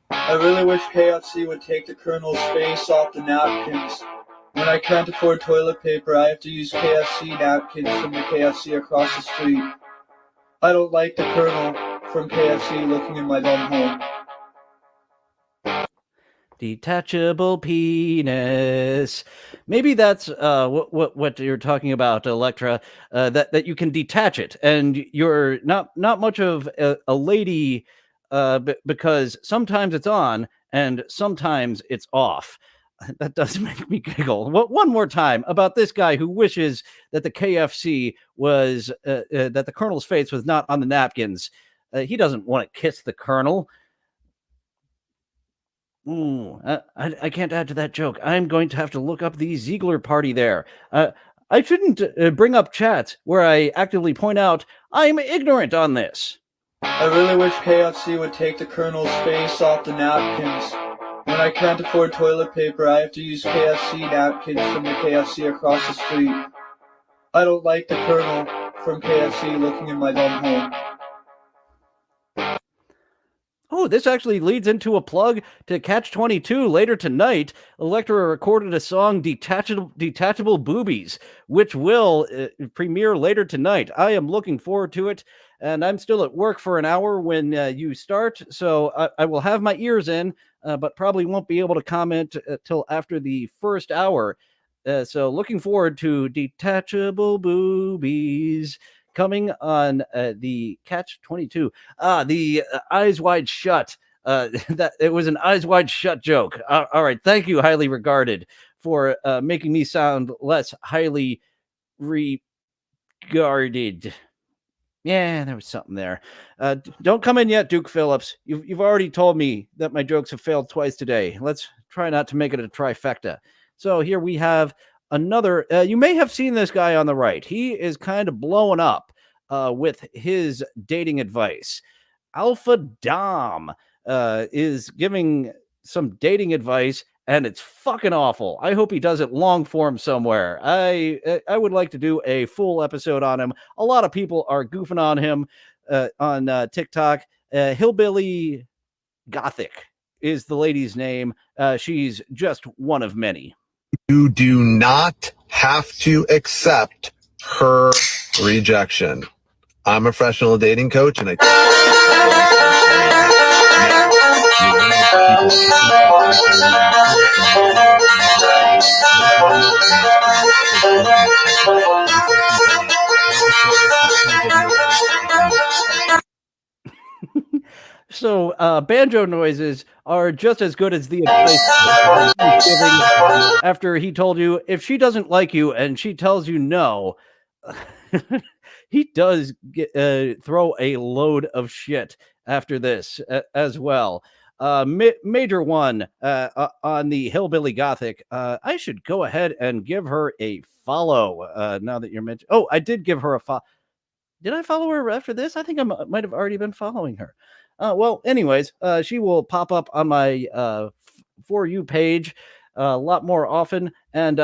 I really wish KFC would take the Colonel's face off the napkins. When I can't afford toilet paper, I have to use KFC napkins from the KFC across the street. I don't like the Colonel from KFC looking in my bum hole. Detachable penis. Maybe that's what you're talking about, Electra. That you can detach it, and you're not much of a lady, because sometimes it's on and sometimes it's off. That does make me giggle. One more time about this guy who wishes that the KFC was that the Colonel's face was not on the napkins. He doesn't want to kiss the Colonel. Ooh, I can't add to that joke. I'm going to have to look up the Ziegler party there. I shouldn't bring up chats where I actively point out I'm ignorant on this. I really wish KFC would take the Colonel's face off the napkins. When I can't afford toilet paper, I have to use KFC napkins from the KFC across the street. I don't like the Colonel from KFC looking in my bum hole. Oh, this actually leads into a plug to Catch 22 later tonight. Electra recorded a song, Detachable Boobies, which will premiere later tonight. I am looking forward to it, and I'm still at work for an hour when you start, so I will have my ears in, but probably won't be able to comment till after the first hour. So looking forward to Detachable Boobies coming on the Catch 22. The Eyes Wide Shut. That it was an Eyes Wide Shut joke. All right, thank you, highly regarded, for making me sound less highly regarded. Yeah, there was something there. Don't come in yet, Duke Phillips. You've already told me that my jokes have failed twice today. Let's try not to make it a trifecta. So here we have another. You may have seen this guy on the right. He is kind of blowing up with his dating advice. Alpha Dom is giving some dating advice, and it's fucking awful. I hope he does it long form somewhere. I would like to do a full episode on him. A lot of people are goofing on him on TikTok. Hillbilly Gothic is the lady's name. She's just one of many. You do not have to accept her rejection. I'm a professional dating coach, and I So banjo noises are just as good as the advice he's giving after he told you if she doesn't like you and she tells you no, he does throw a load of shit after this as well. Major one on the Hillbilly Gothic. I should go ahead and give her a follow now that you're mentioning. Oh, I did give her a follow. Did I follow her after this? I think I might have already been following her. Well, anyways, she will pop up on my For You page a lot more often. And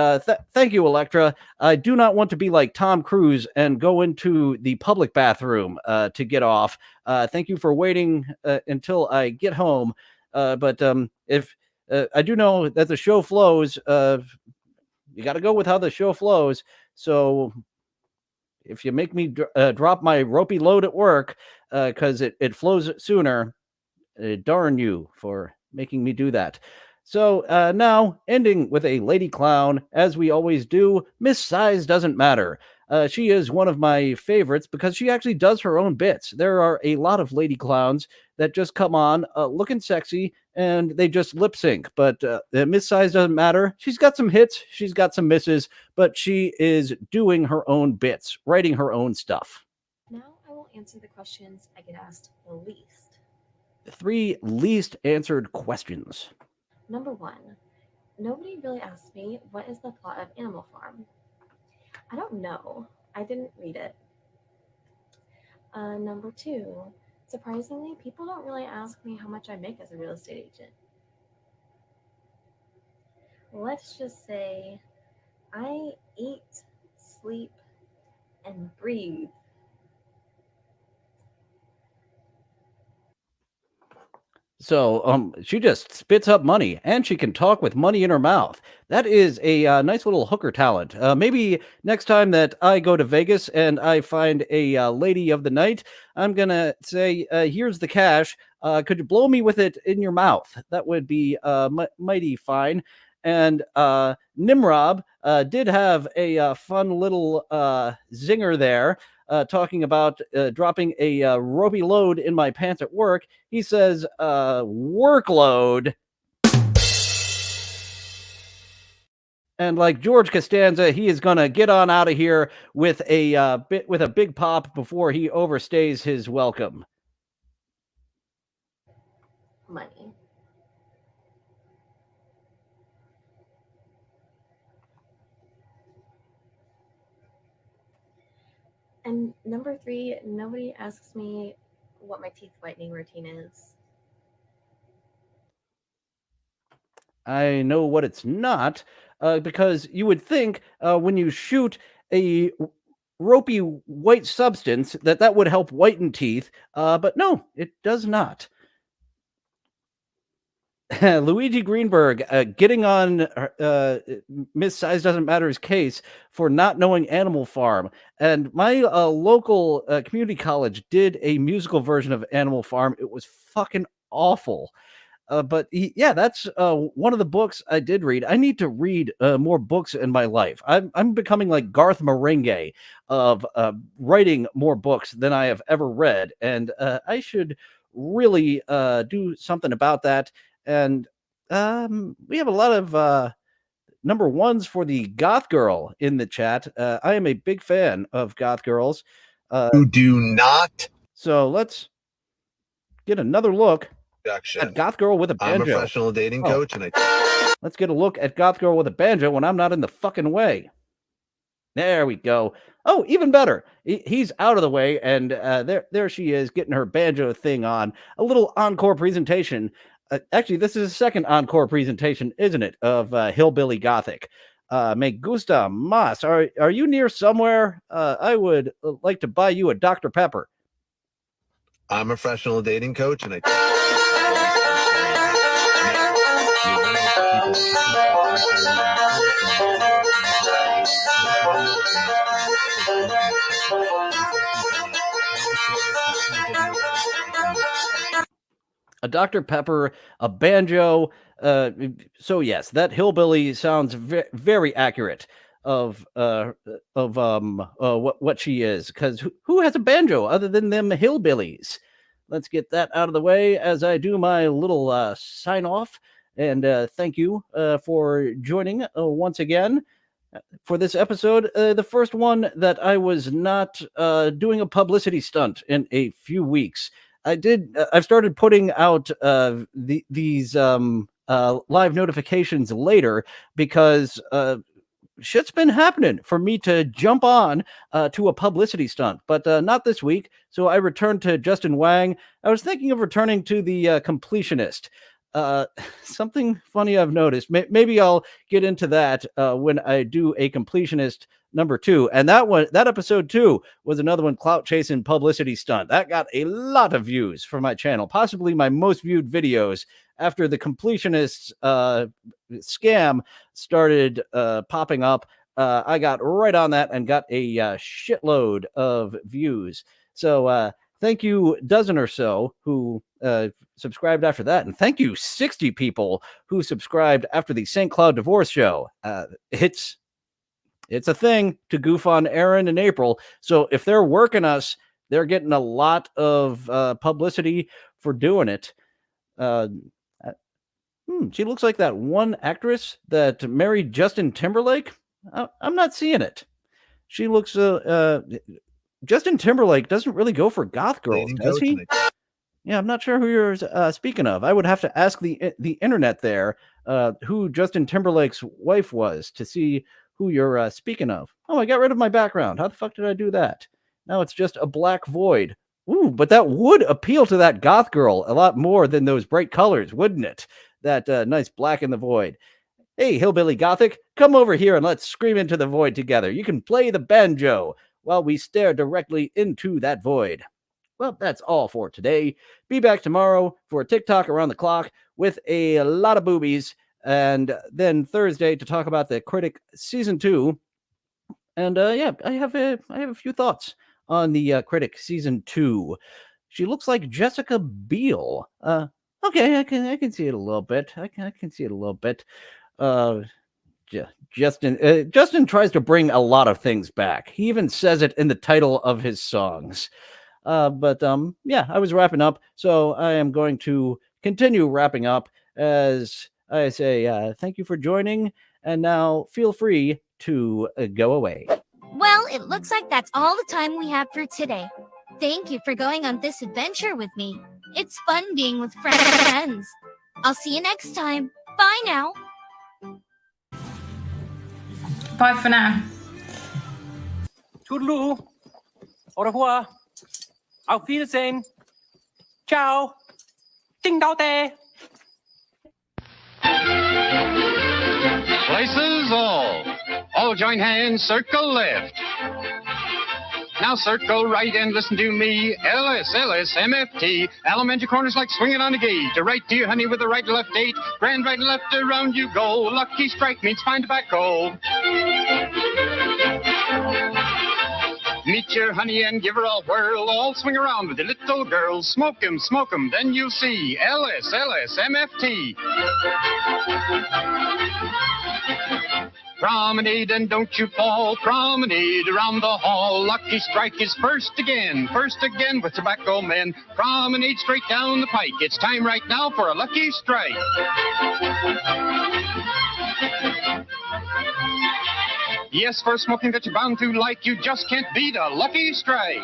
thank you, Electra. I do not want to be like Tom Cruise and go into the public bathroom to get off. Thank you for waiting until I get home. But if I do know that the show flows, you got to go with how the show flows. So if you make me drop my ropey load at work because it flows sooner, darn you for making me do that. So now, ending with a lady clown, as we always do, Miss Size Doesn't Matter. She is one of my favorites because she actually does her own bits. There are a lot of lady clowns that just come on looking sexy and they just lip sync. But Miss Size Doesn't Matter. She's got some hits, she's got some misses, but she is doing her own bits, writing her own stuff. Now I will answer the questions I get asked the least. The 3 least answered questions. Number 1. Nobody really asked me what is the plot of Animal Farm. I don't know. I didn't read it. Number 2. Surprisingly, people don't really ask me how much I make as a real estate agent. Let's just say I eat, sleep, and breathe. So she just spits up money, and she can talk with money in her mouth. That is a nice little hooker talent. Maybe next time that I go to Vegas and I find a lady of the night, I'm gonna say, "Here's the cash. Could you blow me with it in your mouth?" That would be mighty fine. And Nimrob did have a fun little zinger there, talking about dropping a ropey load in my pants at work. He says, workload. And like George Costanza, he is gonna get on out of here with a big pop before he overstays his welcome. Money. And number 3, nobody asks me what my teeth whitening routine is. I know what it's not, because you would think when you shoot a ropey white substance that would help whiten teeth, but no, it does not. Luigi Greenberg getting on Miss Size Doesn't Matter's case for not knowing Animal Farm. And my local community college did a musical version of Animal Farm. It was fucking awful. But yeah, that's one of the books I did read. I need to read more books in my life. I'm becoming like Garth Marenghi of writing more books than I have ever read. And I should really do something about that. And we have a lot of number ones for the Goth Girl in the chat. I am a big fan of Goth Girls. You do not. So let's get another look at Goth Girl with a banjo. I'm a professional dating coach, and let's get a look at Goth Girl with a banjo when I'm not in the fucking way. There we go. Oh, even better. He's out of the way, and there she is getting her banjo thing on. A little encore presentation. Actually, this is a second encore presentation, isn't it, of Hillbilly Gothic. Me gusta mas. Are you near somewhere? I would like to buy you a Dr. Pepper. I'm a professional dating coach, and a Dr. Pepper, a banjo. So yes, that hillbilly sounds very accurate of what she is. Because who has a banjo other than them hillbillies? Let's get that out of the way as I do my little sign off. And thank you for joining once again for this episode. The first one that I was not doing a publicity stunt in a few weeks. I've started putting out these live notifications later because shit's been happening for me to jump on to a publicity stunt, but not this week. So I returned to Justin Whang. I was thinking of returning to the completionist. Something funny I've noticed. Maybe I'll get into that when I do a completionist number 2. And that episode 2 was another one, clout chasing publicity stunt. That got a lot of views for my channel, possibly my most viewed videos after the completionist scam started popping up. I got right on that and got a shitload of views. So thank you, dozen or so who subscribed after that. And thank you, 60 people who subscribed after the St. Cloud divorce show. It's a thing to goof on Aaron and April. So if they're working us, they're getting a lot of publicity for doing it. She looks like that one actress that married Justin Timberlake. I'm not seeing it. She looks... Justin Timberlake doesn't really go for goth girls, does he? Yeah, I'm not sure who you're speaking of. I would have to ask the internet there who Justin Timberlake's wife was to see who you're speaking of. Oh, I got rid of my background. How the fuck did I do that? Now it's just a black void. Ooh, but that would appeal to that goth girl a lot more than those bright colors, wouldn't it? That nice black in the void. Hey, Hillbilly Gothic, come over here and let's scream into the void together. You can play the banjo while we stare directly into that void. well, that's all for today. Be back tomorrow for TikTok Around the Clock with a lot of boobies, and then Thursday to talk about The Critic Season 2. And yeah, I have a few thoughts on The Critic Season 2. She looks like Jessica Biel. Okay, I can see it a little bit. I can see it a little bit. Justin tries to bring a lot of things back. He even says it in the title of his songs. But yeah, I was wrapping up, so I am going to continue wrapping up as I say thank you for joining, and now feel free to go away. Well, it looks like that's all the time we have for today. Thank you for going on this adventure with me. It's fun being with friends. I'll see you next time. Bye now. Bye for now. Toodaloo. Au revoir. Auf Wiedersehen. Ciao. Ding dao day. Places all. All join hands, circle left. Now circle right and listen to me. LS, MFT. Elementary corners like swinging on a gate. To right, dear honey, with the right and left date. Grand right and left, around you go. Lucky strike means fine tobacco. Meet your honey and give her a whirl. All swing around with the little girl. Smoke 'em, then you'll see. LS, MFT. Promenade and don't you fall. Promenade around the hall. Lucky strike is first again with tobacco men. Promenade straight down the pike. It's time right now for a lucky strike. Yes, for smoking that you're bound to like, you just can't beat a lucky strike.